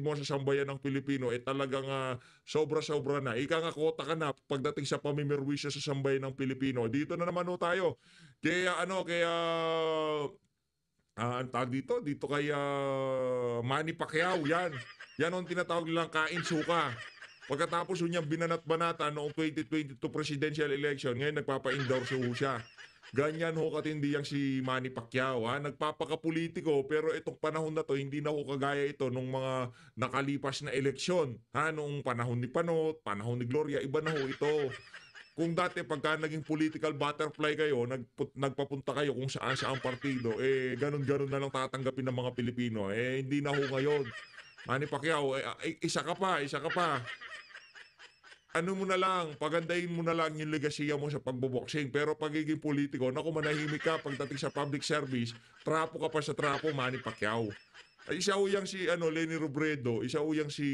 mo sa sambayan ng Pilipino talagang sobra-sobra na. Ika nga kota ka na pagdating sa pamimirwisyo sa sambayan ng Pilipino. Dito na naman ho tayo. Kaya ang tawag dito kay Manny Pacquiao, yan. Yan ang tinatawag nilang kain suka. Pagkatapos ho niyang binanat-banata noong 2022 presidential election, ngayon nagpapa-endorse ho siya. Ganyan ho katindi yang si Manny Pacquiao. Nagpapakapolitiko pero itong panahon na to hindi na ho kagaya ito nung mga nakalipas na eleksyon. Noong panahon ni Panot, panahon ni Gloria, iba na ho ito. Kung dati pagka naging political butterfly kayo, nagpapunta kayo kung saan sa ang partido, ganun-ganun na lang tatanggapin ng mga Pilipino. Hindi na ho ngayon. Manny Pacquiao, isa ka pa, isa ka pa. Ano mo na lang, pagandahin mo na lang yung legasiya mo sa pagboboxing. Pero pagiging politiko, naku, manahimik ka pagdating sa public service, trapo ka pa sa trapo, Manny Pacquiao. Isa ho yang si Leni Robredo, isa ho yang si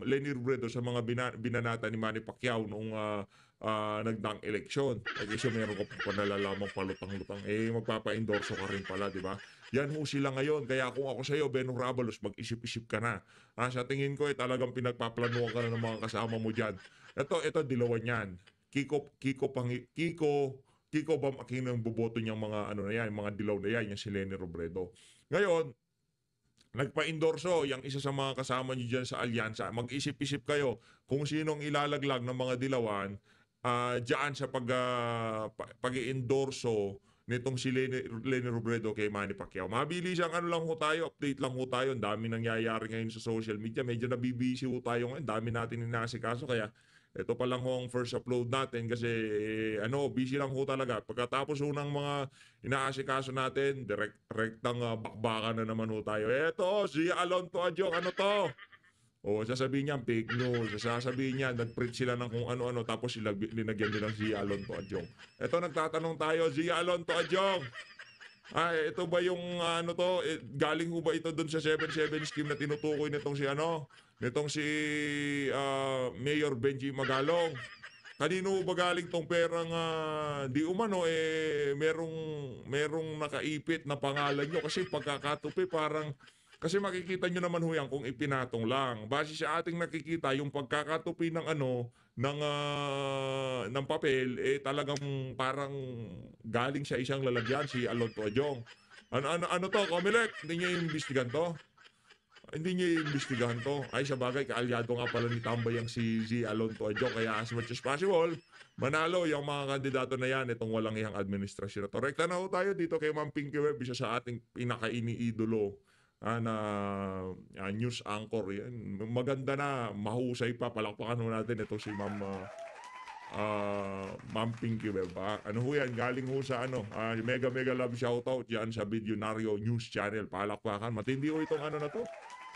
Leni Robredo sa mga binanata ni Manny Pacquiao noong nagdaang eleksyon. Kasi meron ka pa nalalamang palutang-lutang, magpapa-endorso ka rin pala, di ba? Yan ho sila ngayon. Kaya kung ako sa iyo, Benong Rabalos, mag-isip-isip ka na. Sa tingin ko, talagang pinagpaplanuhan ka na ng mga kasama mo dyan. Ito, dilawan yan. Kiko Bam Aquino ang boboto niyang mga na yan, mga dilaw na yan, yung si Leni Robredo. Ngayon, nagpa-endorso yung isa sa mga kasama niyo dyan sa alyansa. Mag-isip-isip kayo kung sinong ilalaglag ng mga dilawan dyan sa pag-endorso nitong si Leni Robredo kay Manny Pacquiao. Mabilis ang lang ho tayo, update lang ho tayo. Ang dami nangyayari ngayon sa social media. Medyo nabibisi ho tayo ngayon. Dami natin inasikaso kaya ito pa lang ho ang first upload natin kasi busy lang ho talaga. Pagkatapos ho ng mga inaasikaso natin, direktang bakbakan na naman ho tayo. Eto, si Alonto Adjong, ano to? Sasabihin niya fake news. Sasabihin niya nag-print sila ng kung ano-ano tapos linagyan nilang si Alonto Adjong. Eto, nagtatanong tayo, si Alonto Adjong. Ito ba yung galing ho ba ito doon sa 7-7 scheme na tinutukoy nitong si Mayor Benji Magalong? Kanino ba galing tong perang di umano merong nakaipit na pangalan nyo kasi pagkakatupi parang kasi makikita nyo naman ho yan kung ipinatong lang. Base sa ating nakikita, yung pagkakatupi ng papel, talagang parang galing sa isang lalagyan, si Alonto Adjong. Ano to, Comelec? Hindi niya iimbestigahan to? Hindi niya iimbestigahan to. Ay, sa bagay, kaalyado nga pala ni Tambay ang si Alonto Adjong. Kaya as much as possible, manalo yung mga kandidato na yan, itong walang ihang administrasyon na to. Rekta na ho tayo dito kay Ma'am Pinky Web, isa sa ating pinaka-iniidolo news anchor. Yan. Maganda na, mahusay pa. Palakpakan ho natin ito si Ma'am Pinky Web. Ano ho yan? Galing ho sa mega love shoutout yan sa Videonario News Channel. Palakpakan. Matindi ho itong na to.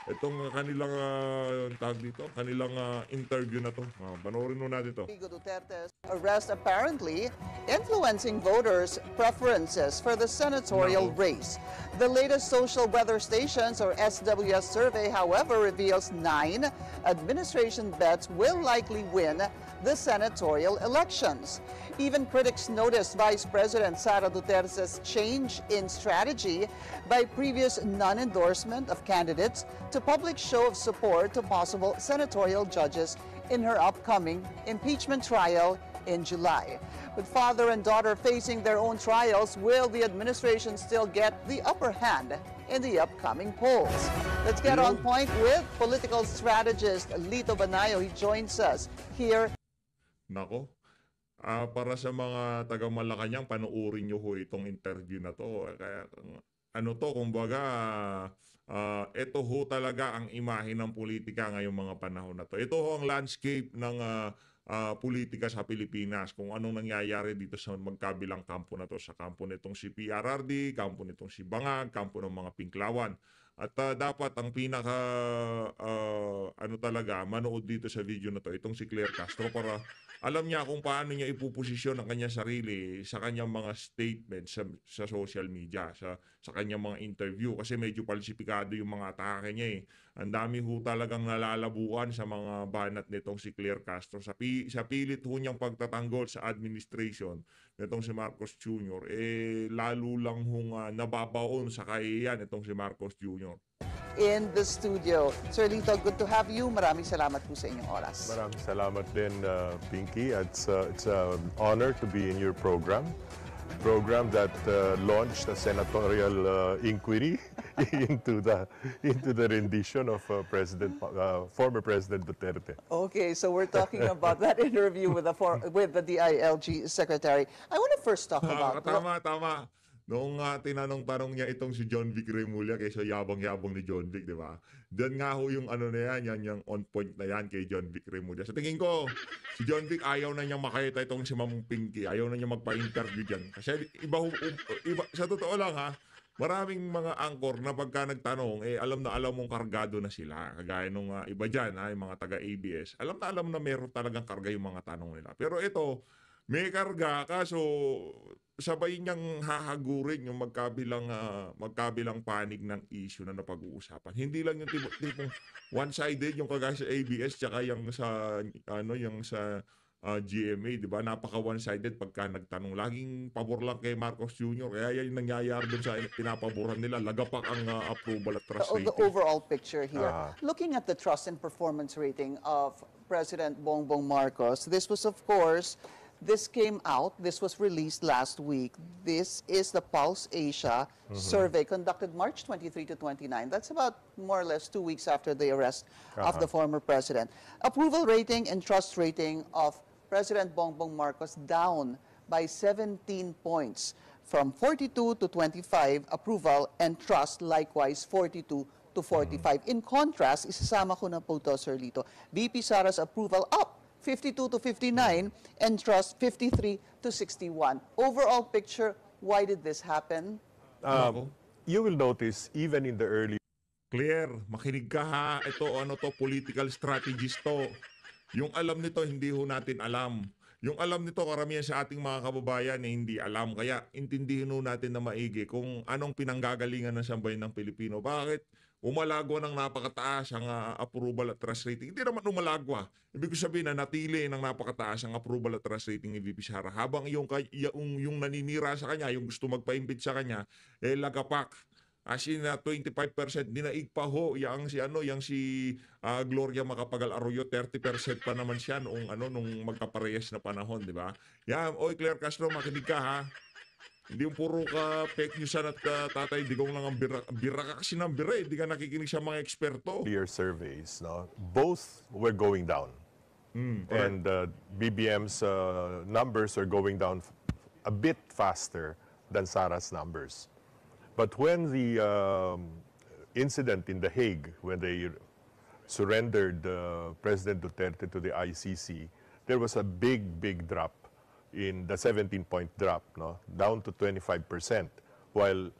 Itong kanilang tag dito, kanilang interview na to. Panoorin ho natin to. Duterte's arrest apparently influencing voters' preferences for the senatorial race. The latest social weather stations or SWS survey, however, reveals 9 administration bets will likely win the senatorial elections. Even critics noticed Vice President Sara Duterte's change in strategy by previous non-endorsement of candidates to public show of support to possible senatorial judges in her upcoming impeachment trial in July. With father and daughter facing their own trials, will the administration still get the upper hand in the upcoming polls? Let's get on point with political strategist Lito Banayo. He joins us here. Nako, para sa mga taga Malacanang, panoorin nyo ho itong interview na to. Kaya kumbaga, ito ho talaga ang imahe ng politika ngayong mga panahon na to. Ito ho ang landscape ng politika sa Pilipinas, kung anong nangyayari dito sa magkabilang kampo na to, sa kampo nitong si PRRD, kampo nitong si Bangag, kampo ng mga Pinklawan. At dapat ang pinaka talaga manood dito sa video na to itong si Claire Castro para alam niya kung paano niya ipuposisyon ang kanyang sarili sa kanyang mga statements sa social media, sa kanyang mga interview kasi medyo palsipikado yung mga atake niya eh. Ang dami ho talagang nalalabuan sa mga banat nitong si Claire Castro sa pilit ho niyang pagtatanggol sa administration nitong si Marcos Jr. Lalo lang hong nababaon sa kahiyan itong si Marcos Jr. in the studio. Sir Lito, good to have you. Maraming salamat po sa inyong oras. Maraming salamat din, Pinky. It's an honor to be in your program that launched a senatorial inquiry into the rendition of former President Duterte. Okay, so we're talking about that interview with the DILG Secretary. I want to first talk about... Tama. Noong tinanong-tanong niya itong si John Vic Remulla kaysa yabang-yabang ni John Vic, di ba? Diyan nga ho yung ano na yan yung on point na yan kay John Vic Remulla. Sa tingin ko, si John Vic ayaw na niya makita itong si Ma'am Pinky. Ayaw na niya magpa-interview dyan. Kasi iba, sa totoo lang ha, maraming mga angkor na pagka nagtanong, alam na alam mong kargado na sila. Kagaya nung iba dyan, yung mga taga-ABS. Alam na meron talagang karga yung mga tanong nila. Pero ito, may karga, kaso sabay niyang hahagurin yung magkabilang panig ng issue na napag-uusapan. Hindi lang yung tipong one-sided yung kagaya sa ABS tsaka yung sa GMA, di ba? Napaka one-sided pagka nagtanong. Laging pabor lang kay Marcos Jr. Kaya yan yung nangyayari dun sa pinapaboran nila. Lagapak ang approval at trust rating. The overall picture here. Looking at the trust and performance rating of President Bongbong Marcos, this was, of course, this came out, this was released last week. This is the Pulse Asia survey conducted March 23 to 29. That's about more or less 2 weeks after the arrest of the former president. Approval rating and trust rating of President Bongbong Marcos down by 17 points from 42 to 25 approval, and trust likewise 42 to 45. In contrast, isasama ko na po to, Sir Lito, VP Sara's approval up 52 to 59, and trust 53 to 61. Overall picture, why did this happen? You will notice, even in the early... Clear, makinig ka ha. Ito, political strategist to. Yung alam nito, hindi ho natin alam. Yung alam nito, karamihan sa ating mga kababayan hindi alam. Kaya intindihin ho natin na maigi kung anong pinanggagalingan ng sambayan ng Pilipino. Bakit umalagwa ng napakataas ang approval at trust rating? Hindi naman umalagwa. Ibig sabihin na natili ng napakataas ang approval at trust rating ni VP Sara. Habang yung naninira sa kanya, yung gusto magpa-impeach sa kanya, lagapak. As in 25%, dinaig pa ho yang si Gloria Macapagal Arroyo, 30% pa naman siya nung magkaparehas na panahon, di ba? Yan, Claire Castro, makinig ka ha. Hindi yung puro ka fake news at Tatay Digong lang ang bira ka kasi ng bira, hindi ka nakikinig sa mga eksperto. Earlier surveys, no, both were going down. And BBM's numbers are going down a bit faster than Sara's numbers. But when the incident in The Hague, when they surrendered President Duterte to the ICC, there was a big drop in the 17-point drop, no, down to 25%, while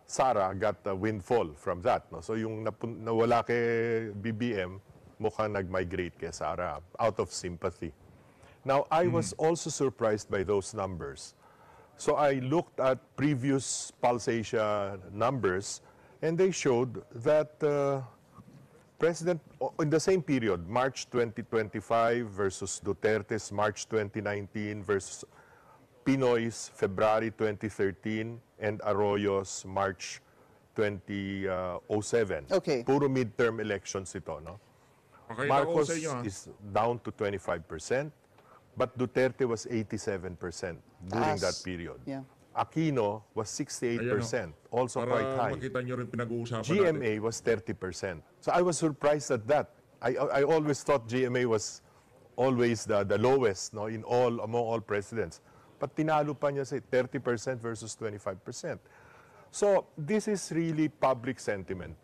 Sara got a windfall from that. No? So yung nawala kay BBM, mukhang nag-migrate kay Sara out of sympathy. Now, I was also surprised by those numbers. So I looked at previous Pulse Asia numbers, and they showed that President, in the same period, March 2025 versus Duterte's March 2019 versus Pinoy's February 2013 and Arroyo's March 2007. Okay. Puro midterm elections ito, no? Okay, Marcos sa inyo, ha? is down to 25%, but Duterte was 87% during that period. Yeah. Aquino was 68%, also quite Para high. makita nyo rin pinag-uusapan GMA natin. was 30%. So I was surprised at that. I always thought GMA was always the lowest, no, among all presidents. But tinalo pa niya sa 30% versus 25%. So this is really public sentiment.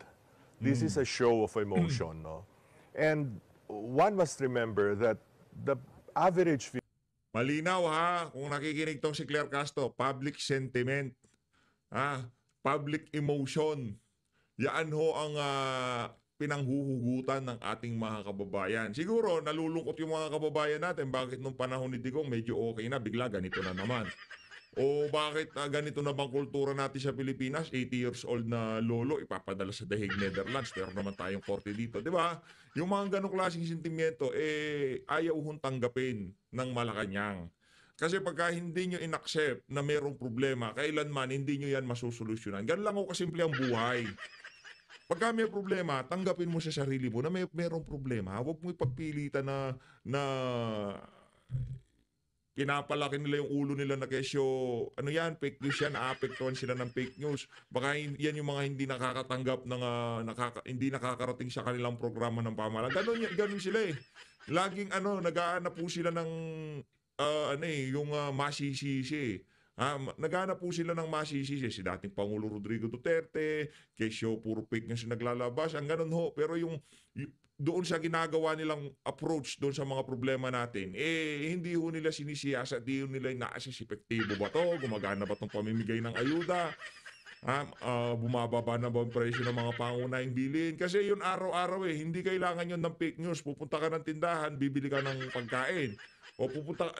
This is a show of emotion, no? And one must remember that the average... Malinaw ha, kung nakikinig tong si Claire Castro, public sentiment, public emotion. Yan ho ang pinanghuhugutan ng ating mga kababayan. Siguro nalulungkot yung mga kababayan natin, bakit nung panahon ni Digong medyo okay na, bigla ganito na naman. O bakit ganito na bang kultura natin sa Pilipinas? 80 years old na lolo, ipapadala sa The Hague, Netherlands. Pero naman tayong 40 dito. Di ba? Yung mga ganong klaseng sentimiento, ayaw hong tanggapin ng Malacanang. Kasi pagka hindi nyo inaccept na mayroong problema, kailanman hindi nyo yan masusolusyonan. Ganun lang ho kasimple ang buhay. Pagka may problema, tanggapin mo sa sarili mo na merong problema. Huwag mo ipagpilitan na pinapalaki nila yung ulo nila na kesyo, ano yan, fake news yan, aapektuhan sila ng fake news. Baka yan yung mga hindi nakakatanggap ng, hindi nakakarating sa kanilang programa ng pamahalaan. Ganun sila eh. Laging nag-aanap po sila ng, yung masisisi eh. Naghanap po sila ng masisisi. Si dating Pangulo Rodrigo Duterte, kesyo puro fake news yung naglalabas, ang ganun ho. Pero doon sa ginagawa nilang approach doon sa mga problema natin, hindi ho nila sinisiyasa, hindi ho nila ina-assess epektibo ba to, gumagana ba tong pamimigay ng ayuda, bumababa na ba ang presyo ng mga pangunahing bilhin. Kasi yun araw-araw hindi kailangan yun ng fake news. Pupunta ka ng tindahan, bibili ka ng pagkain. O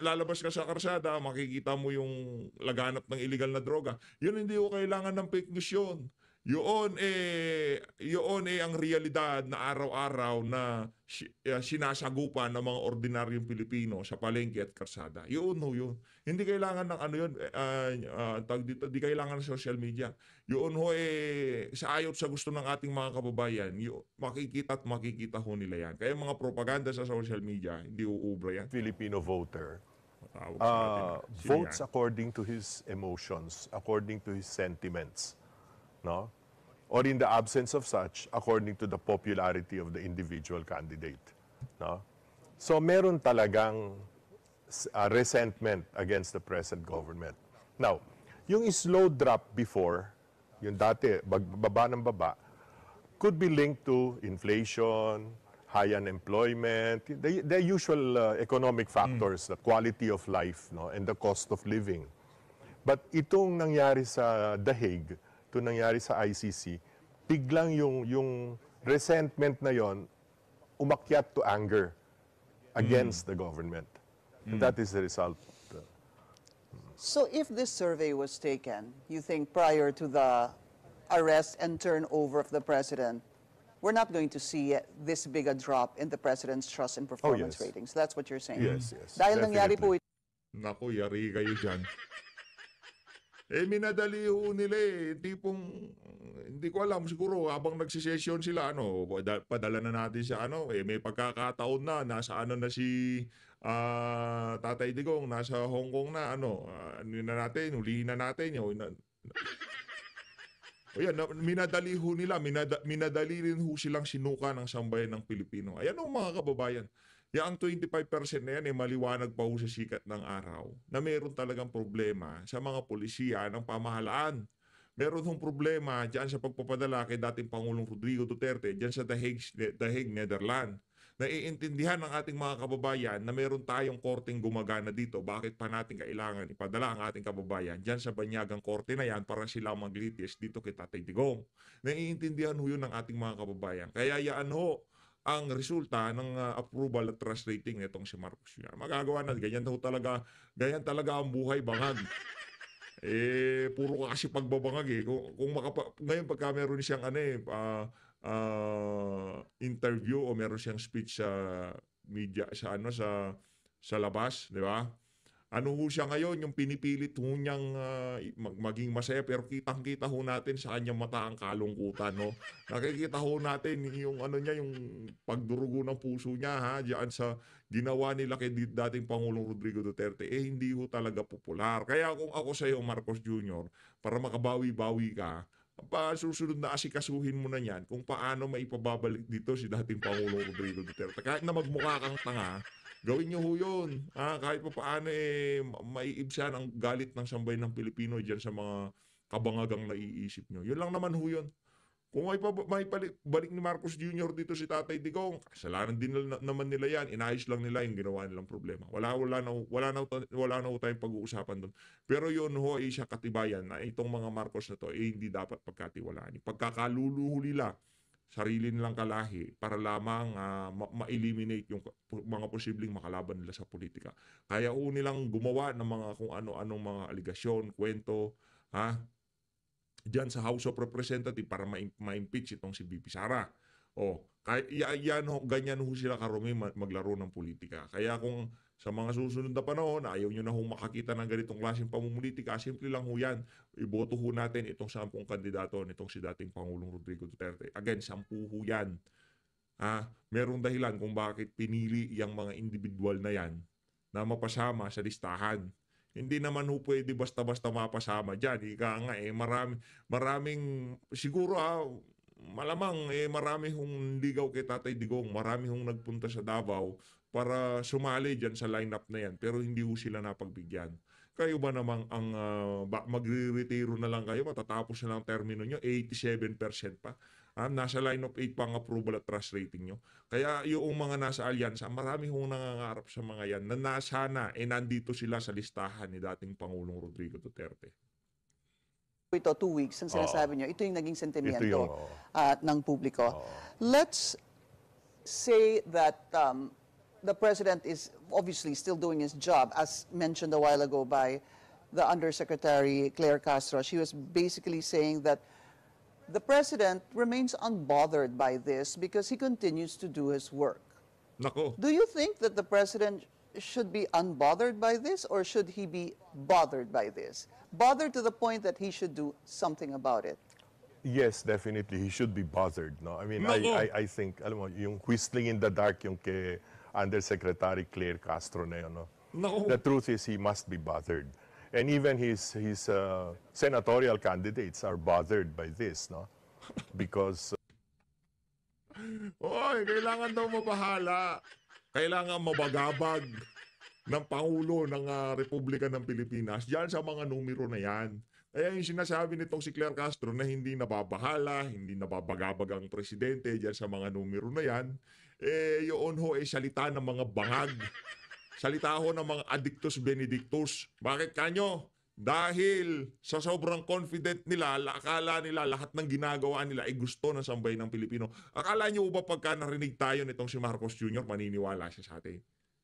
lalabas ka sa karsada, makikita mo yung laganap ng illegal na droga. Yun hindi ko kailangan ng fake news yun. Yun ang realidad na araw-araw na sinasagupan ng mga ordinaryong Pilipino sa palengke at karsada. Yun. Hindi kailangan ng tawag dito, di kailangan ng social media. Yun sa ayot sa gusto ng ating mga kababayan, makikita ho nila yan. Kaya mga propaganda sa social media, hindi uubra yan. Filipino voter Tawag sa atin. Sino votes yan? according to his emotions, according to his sentiments, no? Or in the absence of such, according to the popularity of the individual candidate, no? So meron talagang resentment against the present government. Now, yung slow drop before, yung dati baba ng baba, could be linked to inflation, high unemployment, the usual economic factors, the quality of life, no, and the cost of living. But itong nangyari sa The Hague, itong nangyari sa ICC, biglang yung resentment na yon umakyat to anger against the government. And that is the result. So if this survey was taken, you think prior to the arrest and turnover of the president, we're not going to see this big a drop in the president's trust and performance yes. ratings. That's what you're saying. Yes. Dahil nangyari po Naku, yari kayo dyan. Minadali ho nila tipong, hindi ko alam, siguro habang nagsisesyon sila, padala na natin sa may pagkakataon na, nasa na si Tatay Digong, nasa Hong Kong na, hulihin na natin, minadali ho nila, minadali rin ho silang sinuka ng sambayan ng Pilipino. Ayan ho mga kababayan. Ang 25% na yan maliwanag pa ho sa sikat ng araw na meron talagang problema sa mga polisiya ng pamahalaan. Meron hong problema dyan sa pagpapadala kay dating Pangulong Rodrigo Duterte dyan sa The Hague, Netherlands. Naiintindihan ng ating mga kababayan na meron tayong korteng gumagana dito. Bakit pa natin kailangan ipadala ang ating kababayan dyan sa banyagang korte na yan para sila maglitis dito kay Tatay Digong. Naiintindihan ho yun ng ating mga kababayan. Kaya yaan ho ang resulta ng approval at trust rating nitong si Marcos Jr. Magagawa na, ganyan talaga ang buhay, bangag. Puro kasi pagbabangag ngayon pagka meron siyang interview o meron siyang speech sa media, sa labas, di ba? Ano ho siya ngayon, yung pinipilit ho niyang maging masaya, pero kitang-kita ho natin sa kanyang mata ang kalungkutan, no? Nakikita ho natin yung yung pagdurugo ng puso niya, diyan sa ginawa nila kay dating Pangulong Rodrigo Duterte, hindi ho talaga popular. Kaya kung ako sa iyo, Marcos Jr., para makabawi-bawi ka, susunod na asikasuhin mo na yan kung paano maipababalik dito si dating Pangulong Rodrigo Duterte. Kahit na magmukha kang tanga, gawin nyo ho yun. Kahit pa paano maiibsan ang galit ng sambayan ng Pilipino dyan sa mga kabangagang naiisip nyo. Yun lang naman ho yun. Kung balik ni Marcos Jr. dito si Tatay Digong, kasalanan din naman nila yan. Inayos lang nila yung ginawa nilang problema. Wala na ho tayong pag-uusapan doon. Pero yun ho ay isang katibayan na itong mga Marcos na to hindi dapat pagkatiwalaan. Pagkakaluluhuli lang sarili nilang kalahi para lamang ma-eliminate yung mga posibleng makalaban nila sa politika. Kaya nilang gumawa ng mga kung ano-anong mga aligasyon, kwento, diyan sa House of Representatives para ma-impeach itong si BP Sara. Yan ho, ganyan ho sila karumi maglaro ng politika. Kaya kung sa mga susunod na panahon, ayaw nyo na ho makakita ng ganitong klaseng pamumulitika, simple lang ho yan. Iboto ho natin itong 10 kandidato nitong si dating Pangulong Rodrigo Duterte. Again, 10 ho yan. Merong dahilan kung bakit pinili yung mga individual na yan na mapasama sa listahan. Hindi naman ho pwede basta-basta mapasama dyan. Ika nga maraming, siguro malamang marami hong ligaw kay Tatay Digong, marami hong nagpunta sa Davao para sumali dyan sa lineup na yan, pero hindi ho sila napagbigyan. Kayo ba namang magre-retiro na lang kayo, matatapos na lang termino nyo, 87% pa. Nasa line of 8 pang approval at trust rating nyo. Kaya yung mga nasa alyansa, marami hong nangangarap sa mga yan na nasana, nandito sila sa listahan ni dating Pangulong Rodrigo Duterte. Ito 2 weeks, ang sinasabi nyo, ito yung naging sentimiento Ito yung, ng publiko. Let's say that the President is obviously still doing his job, as mentioned a while ago by the Undersecretary Claire Castro. She was basically saying that the President remains unbothered by this because he continues to do his work. Nako. Do you think that the President should be unbothered by this, or should he be bothered by this? Bothered to the point that he should do something about it? Yes, definitely. He should be bothered. No? I mean, Nako. I think, alam mo, yung whistling in the dark yung kay Undersecretary Claire Castro na yun. No? Nako. The truth is he must be bothered. And even his senatorial candidates are bothered by this, no? Because Kailangan daw mabahala. Kailangan mabagabag ng Pangulo ng Republika ng Pilipinas diyan sa mga numero na yan. Kaya yung sinasabi nitong si Claire Castro na hindi nababahala, hindi nababagabag ang presidente diyan sa mga numero na yan, yun ho salita ng mga bangag. Salita ho ng mga addictus benedictus. Bakit kanyo? Dahil sa sobrang confident nila, akala nila lahat ng ginagawa nila ay gusto ng sambayan ng Pilipino. Akala nyo ba pagka narinig tayo nitong si Marcos Jr., maniniwala siya sa atin?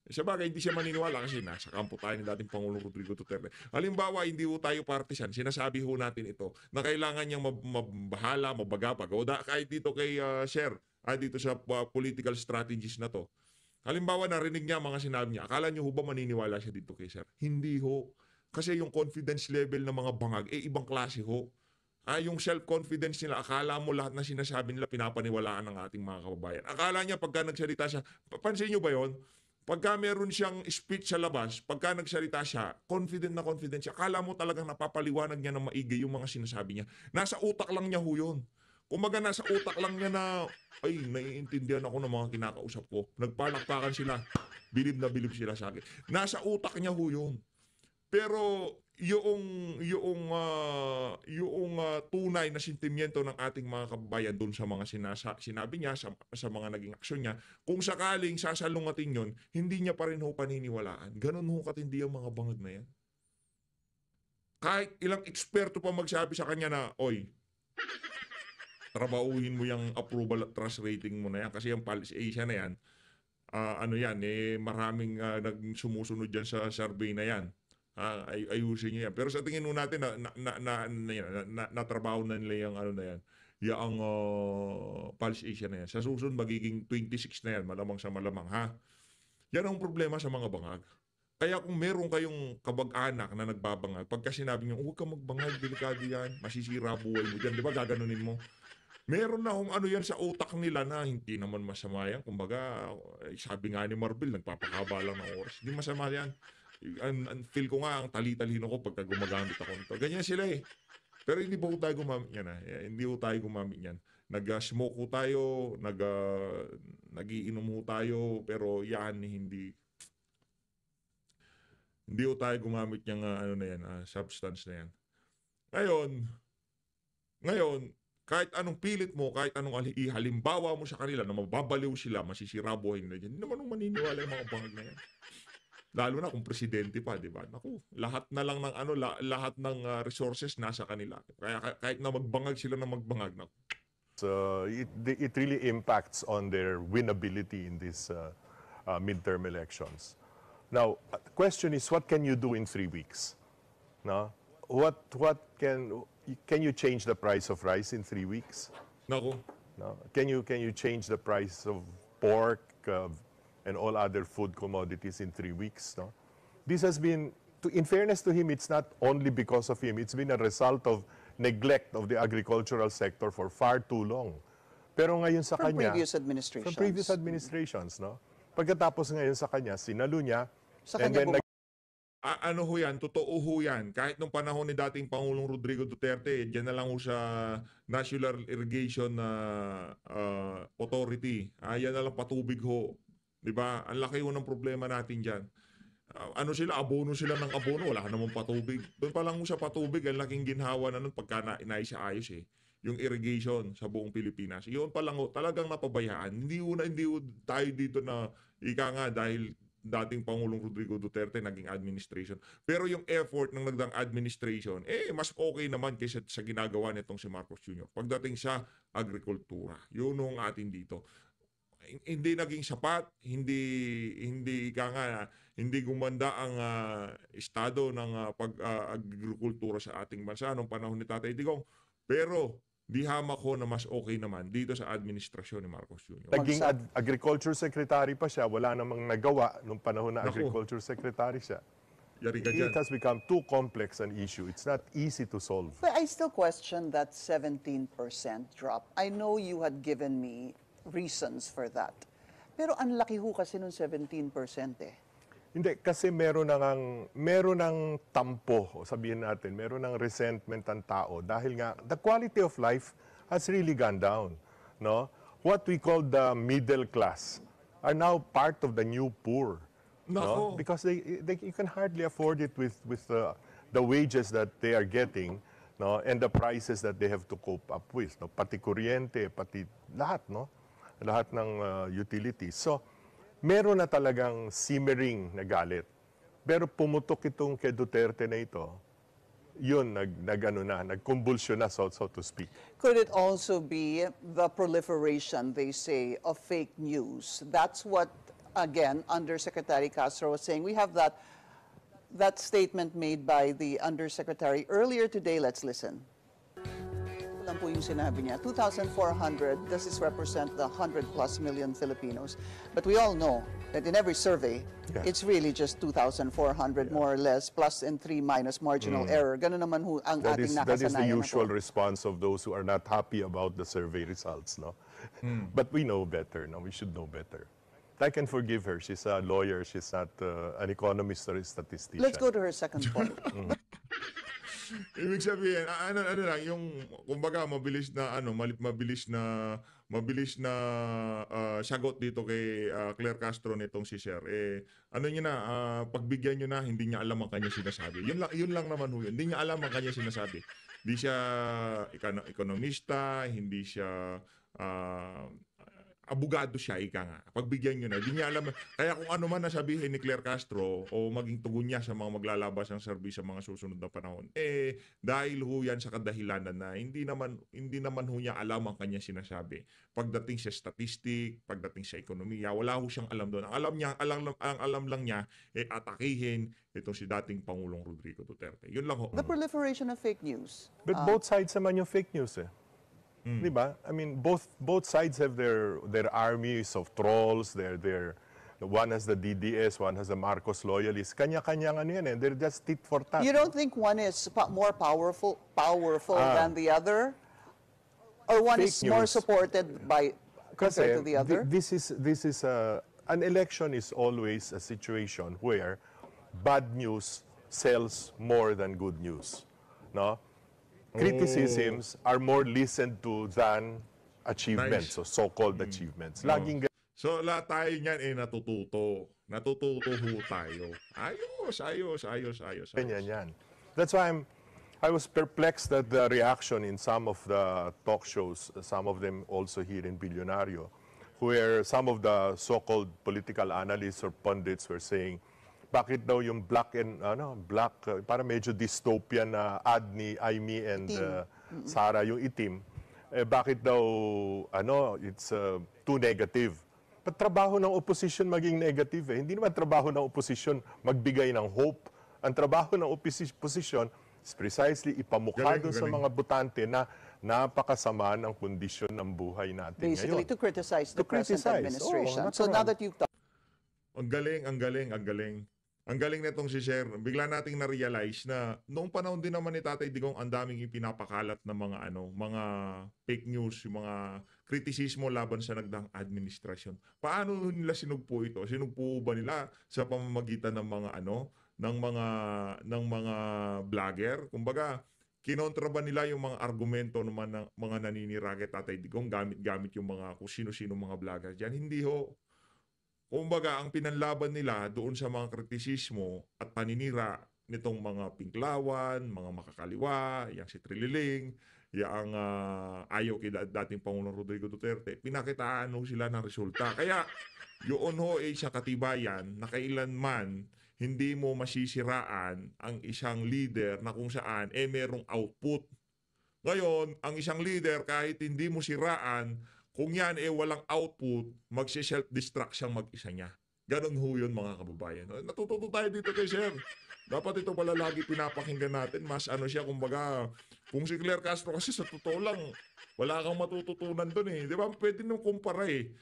Sa bagay, hindi siya maniniwala kasi nasa kampo tayo ni dating Pangulong Rodrigo Duterte. Halimbawa, hindi ho tayo partisan. Sinasabi ho natin ito na kailangan niyang mabahala, mabagapag. Kahit dito kay Sir, dito sa political strategies na to. Halimbawa, narinig niya mga sinabi niya. Akala niyo ho ba maniniwala siya dito kay Sir? Hindi ho. Kasi yung confidence level ng mga bangag, ibang klase ho. Yung self-confidence nila, akala mo lahat na sinasabi nila pinapaniwalaan ng ating mga kababayan. Akala niya pagka nagsalita siya, pansin niyo ba yon? Pagka meron siyang speech sa labas, pagka nagsalita siya, confident siya. Akala mo talagang napapaliwanag niya ng maigi yung mga sinasabi niya. Nasa utak lang niya ho yun. Kumaga nasa utak lang niya na, naiintindihan ako ng mga kinakausap ko. Nagpalakpakan sila. Bilib na bilib sila sa akin. Nasa utak niya ho yun. Pero yung tunay na sentimiento ng ating mga kababayan doon sa mga sinabi niya, sa mga naging aksyon niya, kung sakaling sasalungatin yon, hindi niya pa rin ho paniniwalaan. Ganun ho katindi ang mga bangag na yan. Kahit ilang eksperto pa magsabi sa kanya na, oy, trabahuhin mo yung approval at trust rating mo na yan kasi yung Pulse Asia na yan, maraming sumusunod dyan sa survey na yan. Ayusin niyo yan. Pero sa tingin mo natin natrabaho na nila yung na yan. Yung Pulse Asia na yan. Sa susunod magiging 26 na yan, malamang sa malamang ha. Yan ang problema sa mga bangag. Kaya kung meron kayong kabag-anak na nagbabangag, pagka sinabi niyo, huwag ka magbangag, delikado yan, masisira buhay mo dyan, di ba gaganunin mo? Meron na kung yan sa utak nila na hindi naman masama yan. Kumbaga, sabi nga ni Marbil, nagpapakaba lang ng oras. Hindi masama yan. Feel ko nga ang tali-talino ko pagka gumagamit ako nito. Ganyan sila eh. Pero hindi po tayo gumamit yan. Hindi po tayo gumamit yan. Nag-smoke po tayo, nag-iinom po tayo, pero yan hindi po tayo gumamit yung substance na yan. Ngayon, kahit anong pilit mo, kahit anong halimbawa mo sa kanila na mababaliw sila, masisira buhay nila dyan, hindi naman maniniwala yung mga bangag na yan. Lalo na kung presidente pa, di ba? Naku, lahat na lang ng lahat ng resources nasa kanila. Kaya kahit na magbangag sila na magbangag na. So it really impacts on their winnability in these midterm elections. Now, the question is, what can you do in 3 weeks? No? What can you change the price of rice in 3 weeks? Naku, No? Can you change the price of pork and all other food commodities in 3 weeks? No? This has been, in fairness to him, it's not only because of him. It's been a result of neglect of the agricultural sector for far too long. Pero ngayon sa From kanya, previous administrations. from previous administrations, no? Pagkatapos ngayon sa kanya, sinalo niya, Sa and kanya then Ano ho yan, totoo ho yan. Kahit nung panahon ni dating Pangulong Rodrigo Duterte, dyan na lang ho sa National Irrigation Authority. Yan na lang patubig ho. Diba? Ang laki ho ng problema natin dyan. Ano sila, abono sila ng abono, wala ka namang patubig. Doon pa lang ho sa patubig, ang laking ginhawa na nun pagka inaayos eh. Yung irrigation sa buong Pilipinas. Yun pa lang ho, talagang napabayaan. Hindi ho tayo dito na ika nga dahil dating Pangulong Rodrigo Duterte naging administration. Pero yung effort ng nagdang administration, mas okay naman kaysa sa ginagawa nitong si Marcos Jr. Pagdating sa agrikultura, yun ang atin dito. Hindi naging sapat, hindi gumanda ang estado ng agrikultura sa ating bansa nung panahon ni Tatay Digong. Pero di hamak ko na mas okay naman dito sa administrasyon ni Marcos Jr. naging agriculture secretary pa siya, wala namang nagawa nung panahon na Naku. agriculture secretary siya. Yari ka It dyan. has become too complex an issue. It's not easy to solve. But I still question that 17% drop. I know you had given me reasons for that. Pero ang laki ho kasi nung 17% eh. Hindi, kasi meron ng tampo, o sabihin natin, meron ng resentment ang tao dahil nga the quality of life has really gone down, no? What we call the middle class are now part of the new poor, no? Nako. Because you can hardly afford it with the wages that they are getting, no? And the prices that they have to cope up with, no? Pati kuryente, pati lahat, no? Lahat ng utilities. So meron na talagang simmering na galit. Pero pumutok itong kay Duterte na ito, yun, nagkumbulsyon na, so to speak. Could it also be the proliferation, they say, of fake news? That's what, again, Undersecretary Castro was saying. We have that statement made by the Undersecretary earlier today. Let's listen. Lang po yung sinabi niya, 2,400, does this represent the 100+ million Filipinos? But we all know that in every survey, it's really just 2,400 more or less, plus and 3 minus marginal error. Ganun naman ho ang That ating is the nakasanayan usual na po. response of those who are not happy about the survey results, no? But we know better, no? We should know better. I can forgive her. She's a lawyer. She's not an economist or a statistician. Let's go to her second point. Ibig sabihin, ano lang, yung kumbaga mabilis na sagot dito kay Claire Castro nitong si Sir. Ano niya na, pagbigyan niyo na, hindi niya alam ang kanya sinasabi. Yun lang naman ho yun. Hindi niya alam ang kanya sinasabi. Hindi siya ekonomista, hindi siya abogado siya, ika nga. Pagbigyan nyo na, di niya alam. Kaya kung ano man nasabihin ni Claire Castro o maging tugon niya sa mga maglalabas ng serbis sa mga susunod na panahon, dahil ho yan sa kadahilanan na hindi naman ho niya alam ang kanya sinasabi. Pagdating sa statistic, pagdating sa ekonomiya, wala ho siyang alam doon. Ang alam lang niya, atakihin itong si dating Pangulong Rodrigo Duterte. Yun lang ho. The proliferation of fake news. But both sides naman yung fake news, eh. Di ba? I mean, both sides have their armies of trolls. One has the DDS, one has the Marcos loyalists. Kanya-kanya ano yan, eh. They're just tit for tat. You don't think one is more powerful than the other? Or one Fake is more news. supported by compared to the other? This is an election is always a situation where bad news sells more than good news, no? Criticisms are more listened to than achievements, Nice. so so-called achievements. Laging So lahat tayo niyan natututo. Natututo ho tayo. Ayos. ganyan yan. That's why I was perplexed at the reaction in some of the talk shows, some of them also here in Billionario, where some of the so-called political analysts or pundits were saying, bakit daw yung para medyo dystopian na ad ni Aimee and Sara yung itim, bakit daw it's too negative. But trabaho ng opposition maging negative, eh. Hindi naman trabaho ng opposition magbigay ng hope. Ang trabaho ng opposition, It's precisely ipamukha Galing, doon sa galing. mga botante na napakasama ng kondisyon ng buhay natin Basically, ngayon. to criticize the To present criticize. administration. Oo, So now natural. that you've talked Ang galing, ang galing, ang galing. Ang galing nitong si Sher. Bigla nating na-realize na noong panahon din naman ni Tatay Digong ang daming ipinapakalat na mga fake news, yung mga kritisismo laban sa nagdaang administrasyon. Paano nila sinugpo ito? Sinugpo ba nila sa pamamagitan ng mga ng mga vlogger? Kumbaga, kinontra ba nila yung mga argumento naman ng mga naninira kay Tatay Digong gamit yung mga kung sino-sino mga vlogger diyan? Hindi ho. Kumbaga, ang pinanlaban nila doon sa mga kritisismo at paninira nitong mga Pinklawan, mga makakaliwa, yang si Trililing, yang ayaw kay dating Pangulong Rodrigo Duterte, pinakitaan ho sila ng resulta. Kaya, yun ho ay sa katibayan na kailanman hindi mo masisiraan ang isang leader na kung saan merong output. Ngayon, ang isang leader kahit hindi mo siraan, kung yan walang output, magsi-self-destruct siyang mag-isa niya. Ganon ho yun mga kababayan. Natututo tayo dito kay Sir. Dapat ito pala lagi pinapakinggan natin. Mas siya, kumbaga, kung si Claire Castro kasi sa totoo lang, wala kang matututunan dun eh. Di ba? Pwede nung kumpara eh.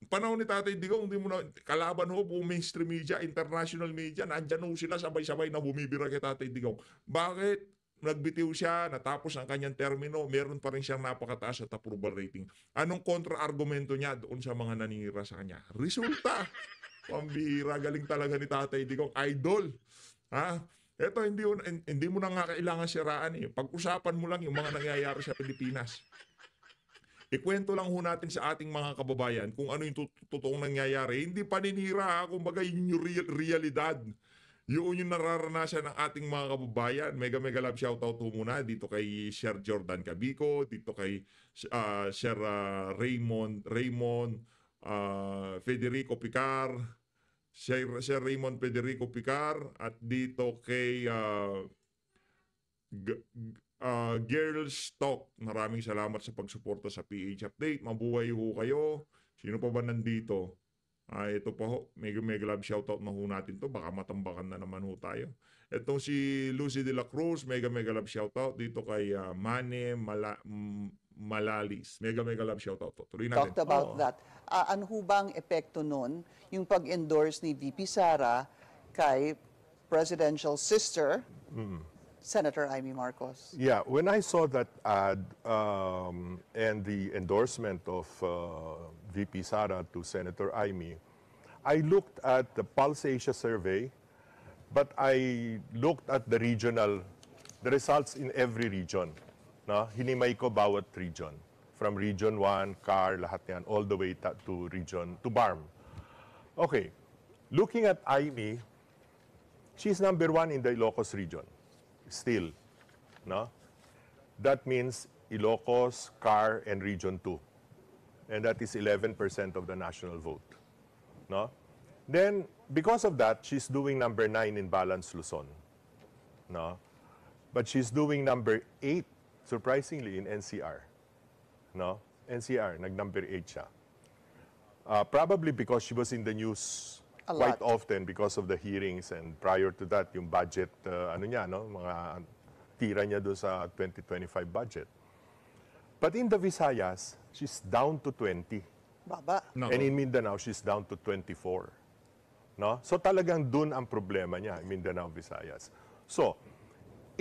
Panahon ni Tatay Digong, hindi mo na, kalaban ho po mainstream media, international media, nandyan ho sila sabay-sabay na bumibira kay Tatay Digong. Bakit? Nagbitiw siya, natapos ang kanyang termino, meron pa rin siyang napakataas at approval rating. Anong kontra-argumento niya doon sa mga naninira sa kanya? Resulta! Pambihira, galing talaga ni Tatay Digong. Idol! Ha? Eto, hindi mo na nga kailangan siraan eh. Pag-usapan mo lang yung mga nangyayari sa Pilipinas. Ikwento lang ho natin sa ating mga kababayan kung ano yung totoong nangyayari. Hindi paninira, kumbaga yun yung realidad. Yun yung nararanasan ng ating mga kababayan. Mega love shoutout po muna dito kay Sir Jordan Cabico, dito kay Sir Raymond Federico Picar, Sir Raymond Federico Picar, at dito kay Girls Talk. Maraming salamat sa pagsuporta sa PH Update. Mabuhay ho kayo. Sino pa ba nandito? Ito pa ho, mega love shoutout na ho natin to. Baka matambakan na naman ho tayo. Ito si Lucy de la Cruz, mega love shoutout. Dito kay Malalis. Mega love shoutout to. Tuloy natin. talked about that, ano ho bang epekto nun yung pag-endorse ni VP Sara kay presidential sister, Senator Amy Marcos? Yeah, when I saw that ad and the endorsement of VP Sara to Senator Amy, I looked at the Pulse Asia survey, but I looked at the results in every region. No? Hinimay ko bawat region. From Region 1, CAR, lahat yan, all the way to BARM. Okay, looking at Amy, she's number 1 in the Ilocos region. Still, no? That means Ilocos, CAR, and Region 2. And that is 11% of the national vote. No? Then, because of that, she's doing number 9 in Balance Luzon. No? But she's doing number 8, surprisingly, in NCR. No? NCR, nag-number 8 siya. Probably because she was in the news A quite lot. often because of the hearings, and prior to that, yung budget, mga tira niya doon sa 2025 budget. But in the Visayas, she's down to 20. Baba. No. And in Mindanao, she's down to 24. No? So talagang dun ang problema niya, Mindanao, Visayas. So,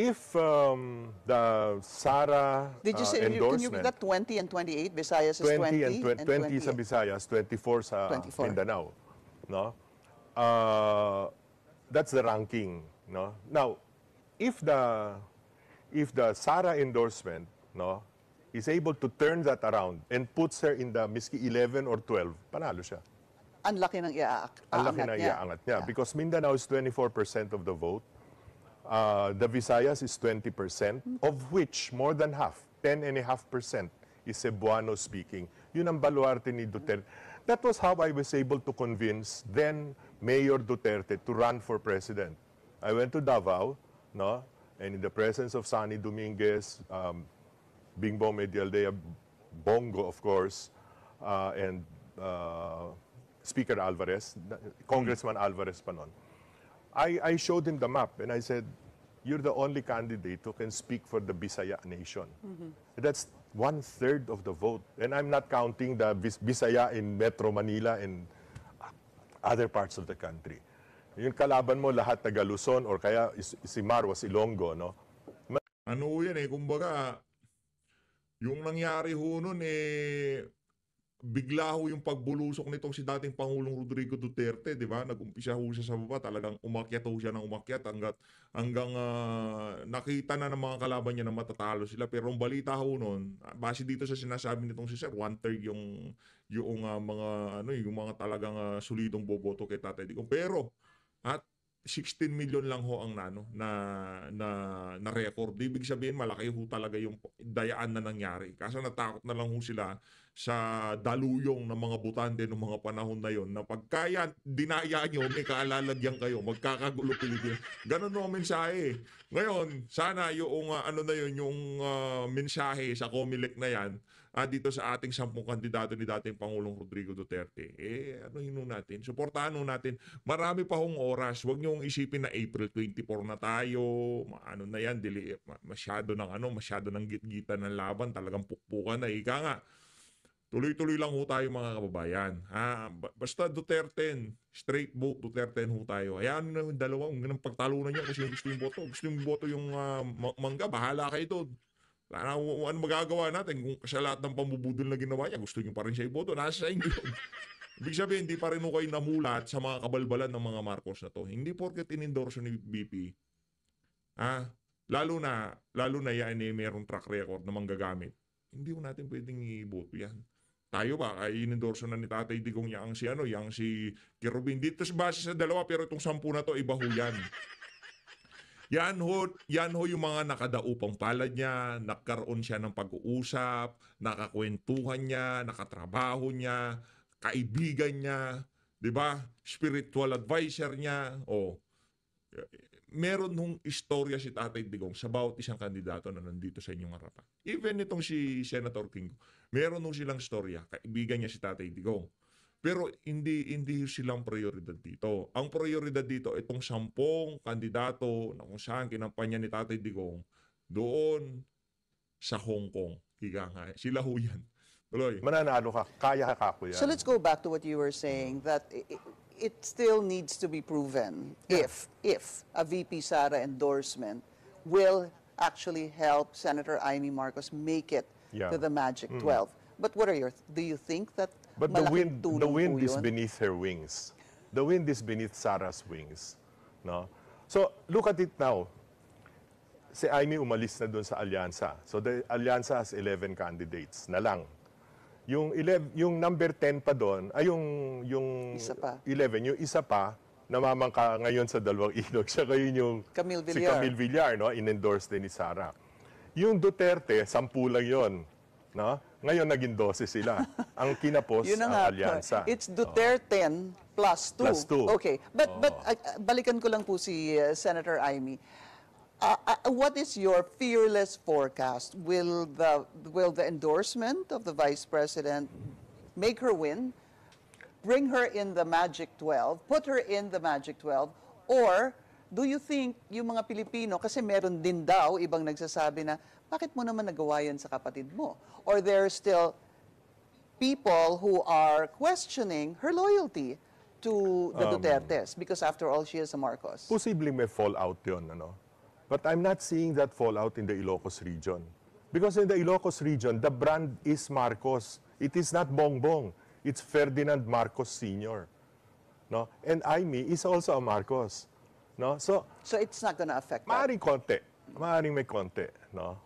if the Sara Did you say, can you endorsement, read that 20 and 28? Visayas is 20 and 20 sa 28. Visayas, 24 sa 24. Mindanao. No? That's the ranking. No? Now, if the Sara endorsement, no, is able to turn that around and puts her in the miski 11 or 12, panalo siya. Ang laki ng Ang laki na iaangat niya. Yeah. Because Mindanao is 24% of the vote. The Visayas is 20%, of which more than half, 10.5%, is Cebuano speaking. Yun ang baluarte ni Duterte. That was how I was able to convince then Mayor Duterte to run for president. I went to Davao, no, and in the presence of Sani Dominguez, Bingbong Medialdea, Bongo, of course, and Speaker Alvarez, Congressman Alvarez pa nun. I showed him the map and I said, you're the only candidate who can speak for the Bisaya nation. That's 1/3 of the vote. And I'm not counting the Bisaya in Metro Manila and other parts of the country. Yung kalaban mo lahat taga Luzon or kaya si Marcos Ilonggo, no? Ano yan kumbaga, yung nangyari ho nun bigla ho yung pagbulusok nitong si dating Pangulong Rodrigo Duterte, di ba? Nag-umpisa ho siya sa baba, talagang umakyat ho siya ng umakyat hanggang nakita na ng mga kalaban niya na matatalo sila. Pero ang balita ho nun, base dito sa sinasabi nitong si Sir, 1/3 yung mga yung mga talagang solidong boboto kay Tatay Digong. Pero at 16 million lang ho ang na record. Ibig sabihin malaki ho talaga yung dayaan na nangyari. Kaso natakot na lang ho sila sa daluyong ng mga butante ng mga panahon na yon na pagkaya dinaya nyo, may kaalalagyan kayo, magkakagulo Pilipinas. Ganun no ang mensahe. Ngayon, sana yung yung mensahe sa COMELEC na yan, dito sa ating 10 kandidato ni dating Pangulong Rodrigo Duterte, anuhin natin, suportahan natin. Marami pa hong oras. Huwag niyong isipin na April 24 na tayo, na yan, masyado ng gitgitan ng laban, talagang pukpukan na, ika nga. Tuloy-tuloy lang ho tayo mga kababayan. Basta Duterte, straight vote Duterte ho tayo. Ayan na yung dalawa, ang pagtalunan niya kasi gusto yung boto. Gusto yung boto yung mangga, bahala kayo doon. Ano magagawa natin kung sa lahat ng pambubudol na ginawa niya, gusto niyo pa rin siya iboto, nasa sa inyo yun. Ibig sabihin, hindi pa rin kayo namulat sa mga kabalbalan ng mga Marcos na to. Hindi porket in-endorse ni BP, lalo na yan mayroong track record na manggagamit. Hindi ko natin pwedeng iboto yan. Tayo ba, ay in-endorse na ni Tatay Digong yang si Kirubin. Dito sa base sa dalawa, pero itong 10 na to, iba ho yan. Yan ho yung mga nakadaupang palad niya, nagkaroon siya ng pag-uusap, nakakwentuhan niya, nakatrabaho niya, kaibigan niya, di ba? Spiritual advisor niya. Meron hong istorya si Tatay Digong sa bawat isang kandidato na nandito sa inyong harapan. Even itong si Senator King, meron hong silang istorya, kaibigan niya si Tatay Digong. Pero hindi silang prioridad dito. Ang prioridad dito, itong 10 kandidato na kung saan kinampanya ni Tatay Digong doon sa Hong Kong. Higa nga. Sila ho yan. Tuloy. Mananalo ka, kaya ka ko yan. So let's go back to what you were saying, that it still needs to be proven if a VP Sara endorsement will actually help Senator Amy Marcos make it to the Magic 12. But do you think that But the wind po is yun? beneath her wings. The wind is beneath Sarah's wings. No? So, look at it now. Si Amy umalis na doon sa alyansa. So, the alyansa has 11 candidates na lang. Yung number 10 pa doon, ay yung Isa pa. 11, yung isa pa, namamangka ngayon sa dalawang ilog. Siya kayo yung Camille si Villar. Camille Villar, no? In-endorse din ni Sara. Yung Duterte, 10 lang yon. No? Ngayon naging 12 sila. Ang kinapos Yun na ang nga, alyansa. It's Duterte plus 2. Plus 2. Okay. But balikan ko lang po si Senator Amy. What is your fearless forecast? Will the endorsement of the Vice President make her win, bring her in the Magic 12, put her in the Magic 12, or do you think yung mga Pilipino, kasi meron din daw ibang nagsasabi na, bakit mo naman nagawa yan sa kapatid mo? Or there are still people who are questioning her loyalty to the Dutertes because after all, she is a Marcos. Posibleng may fallout yun, ano? But I'm not seeing that fallout in the Ilocos region. Because in the Ilocos region, the brand is Marcos. It is not Bongbong. It's Ferdinand Marcos Sr. No? And Amy is also a Marcos. No? So it's not gonna affect that. maaring konti. Maaring may konti. No?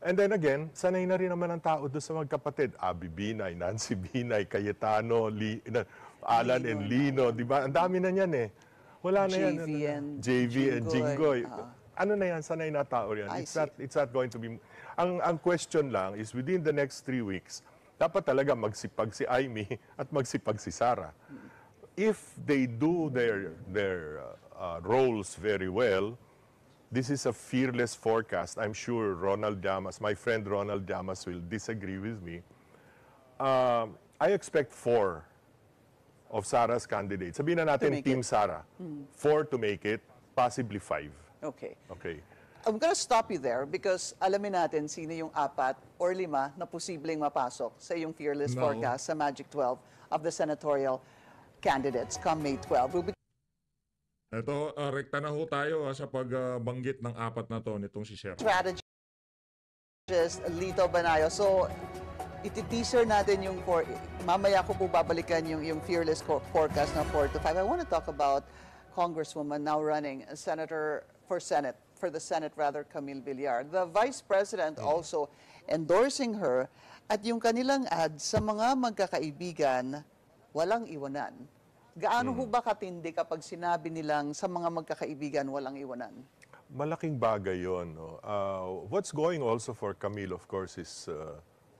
And then again, sanay na rin naman ang tao doon sa magkapatid. Abby Binay, Nancy Binay, Cayetano, Alan and Lino. Diba? Ang dami na yan eh. Wala na yan. JV and Jinggoy. Ano na yan? Sanay na tao yan. It's not going to be... Ang question lang is within the next 3 weeks, dapat talaga magsipag si Amy at magsipag si Sara. If they do their roles very well, this is a fearless forecast. I'm sure Ronald Llamas, my friend Ronald Llamas will disagree with me. I expect 4 of Sara's candidates. Sabihin na natin Team Sara. 4 to make it, possibly 5. Okay. Okay. I'm gonna stop you there because alamin natin sino yung 4 or 5 na posibleng mapasok sa yung fearless No. forecast sa Magic 12 of the senatorial candidates come May 12. We'll be Ito, rekta na ho tayo sa pagbanggit ng 4 na to nitong si Sir. strategist Lito Banayo. So, iti-teaser natin yung mamaya ko po babalikan yung fearless forecast na 4 to 5. I want to talk about Congresswoman now running for the Senate, Camille Villar. The Vice President also endorsing her at yung kanilang ad sa mga magkakaibigan, walang iwanan. Gaano ho ba katindi kapag sinabi nilang sa mga magkakaibigan walang iwanan? Malaking bagay yun. No? What's going also for Camille, of course, is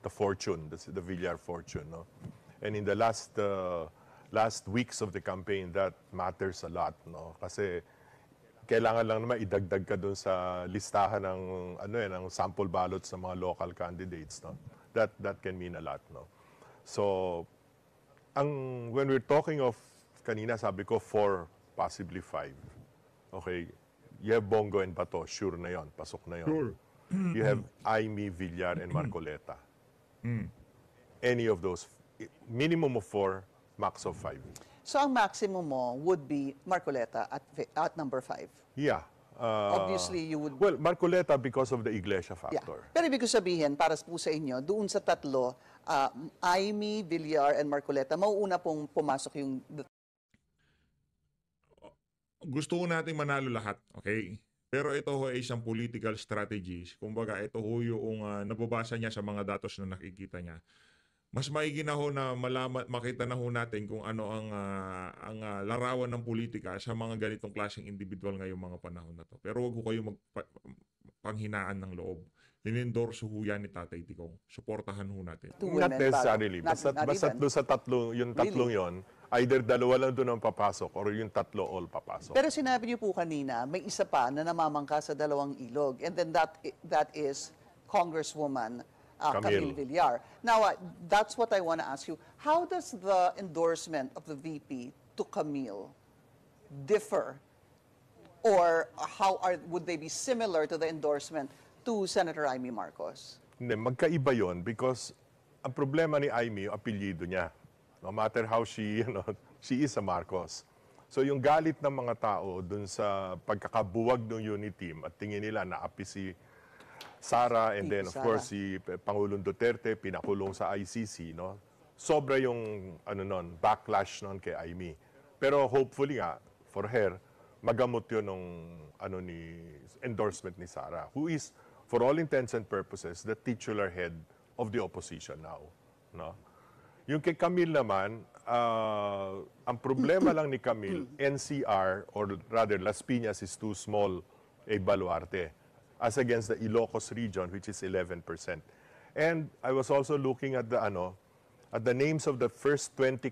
the fortune, the Villar fortune. No? And in the last weeks of the campaign, that matters a lot. No? Kasi kailangan lang naman idagdag ka dun sa listahan ng ng sample ballots ng mga local candidates. No? That can mean a lot. No? So, when we're talking of, kanina sabi ko 4, possibly 5. Okay, you have Bongo and Bato, sure na yon, pasok na yon. Sure. You have Aimee, Villar, and Marcoleta. Any of those, minimum of 4, max of 5. So ang maximum mo would be Marcoleta at number 5. Yeah. Obviously, you would... Well, Marcoleta because of the Iglesia Yeah. factor. Pero ibig ko sabihin, para po sa inyo, doon sa tatlo, Aimee, Villar, and Marcoleta, mauuna pong pumasok yung... Gusto ko natin manalo lahat, okay? Pero ito ho ay isang political strategies. Kumbaga, ito ho yung nababasa niya sa mga datos na nakikita niya. Mas maigi na ho na makita na ho natin kung ano ang larawan ng politika sa mga ganitong klaseng individual ngayong mga panahon na to. Pero wag ho kayo panghinaan ng loob. Linendorso ho yan ni Tatay Digong. Suportahan ho natin. Two Not women necessarily. bago. Basta Not even. doon sa yung tatlong yon, either dalawa lang doon ang papasok or yung tatlo all papasok. Pero sinabi niyo po kanina, may isa pa na namamangka sa dalawang ilog. And then that is Congresswoman Camille Villar. Now, that's what I want to ask you. How does the endorsement of the VP to Camille differ? Or would they be similar to the endorsement to Senator Aimee Marcos? Hindi, magkaiba yon because ang problema ni Aimee, yung apelyido niya. No matter how she is a Marcos. So yung galit ng mga tao dun sa pagkakabuwag ng unit team at tingin nila na api si Sara and then of course si Pangulong Duterte pinakulong sa ICC, no? Sobra yung backlash non kay Aimee. Pero hopefully nga for her magamot yun ng endorsement ni Sara, who is for all intents and purposes the titular head of the opposition now, no? Yung kay Camille naman, ang problema lang ni Camille, NCR or rather Las Piñas is too small a baluarte as against the Ilocos region which is 11%. And I was also looking at the names of the first 20